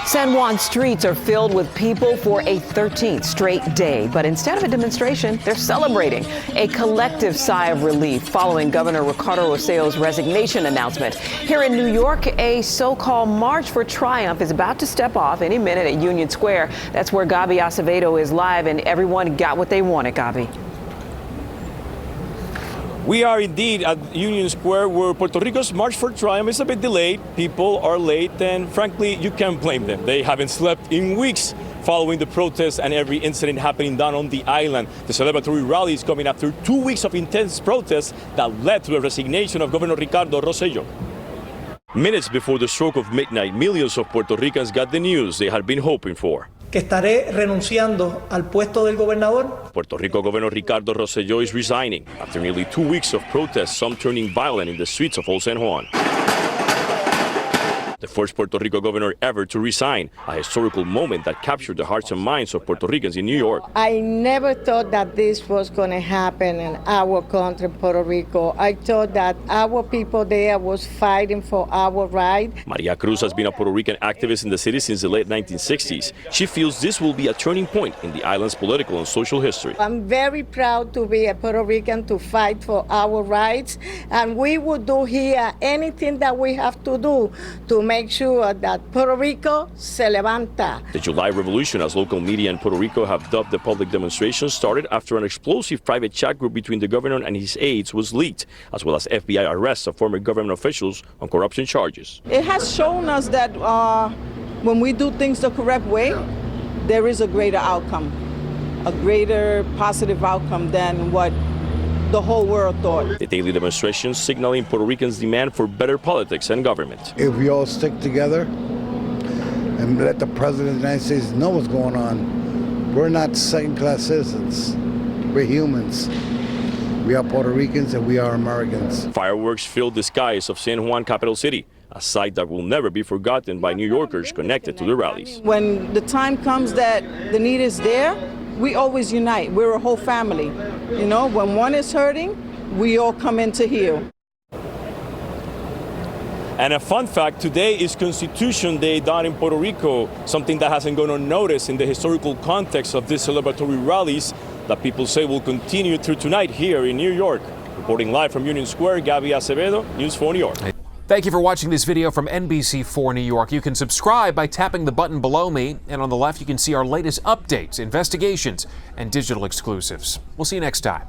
San Juan streets are filled with people for a 13th straight day. But instead of a demonstration, they're celebrating a collective sigh of relief following Governor Ricardo Rosselló's resignation announcement. Here in New York, a so-called March for Triumph is about to step off any minute at Union Square. That's where Gaby Acevedo is live, and everyone got what they wanted, Gaby. We are indeed at Union Square, where Puerto Rico's March for Triumph is a bit delayed. People are late, and frankly, you can't blame them. They haven't slept in weeks following the protests and every incident happening down on the island. The celebratory rally is coming after 2 weeks of intense protests that led to the resignation of Governor Ricardo Rosselló. Minutes before the stroke of midnight, millions of Puerto Ricans got the news they had been hoping for. Que estaré renunciando al puesto del gobernador. Puerto Rico Governor Ricardo Rosselló is resigning after nearly 2 weeks of protests, some turning violent in the streets of Old San Juan. The first Puerto Rico governor ever to resign, a historical moment that captured the hearts and minds of Puerto Ricans in New York. I never thought that this was going to happen in our country, Puerto Rico. I thought that our people there was fighting for our right. Maria Cruz has been a Puerto Rican activist in the city since the late 1960s. She feels this will be a turning point in the island's political and social history. I'm very proud to be a Puerto Rican, to fight for our rights, and we will do here anything that we have to do to make sure that Puerto Rico se levanta. The July Revolution, as local media in Puerto Rico have dubbed the public demonstration, started after an explosive private chat group between the governor and his aides was leaked, as well as FBI arrests of former government officials on corruption charges. It has shown us that when we do things the correct way, there is a greater outcome, a greater positive outcome than what the whole world thought. The daily demonstrations signaling Puerto Ricans' demand for better politics and government. If we all stick together and let the President of the United States know what's going on, we're not second-class citizens. We're humans. We are Puerto Ricans and we are Americans. Fireworks filled the skies of San Juan, capital city, a sight that will never be forgotten by New Yorkers connected to the rallies. When the time comes that the need is there, we always unite. We're a whole family. You know, when one is hurting, we all come in to heal. And a fun fact, today is Constitution Day down in Puerto Rico, something that hasn't gone unnoticed in the historical context of these celebratory rallies that people say will continue through tonight here in New York. Reporting live from Union Square, Gaby Acevedo, News 4 New York. Thank you for watching this video from NBC4 New York. You can subscribe by tapping the button below me, and on the left you can see our latest updates, investigations, and digital exclusives. We'll see you next time.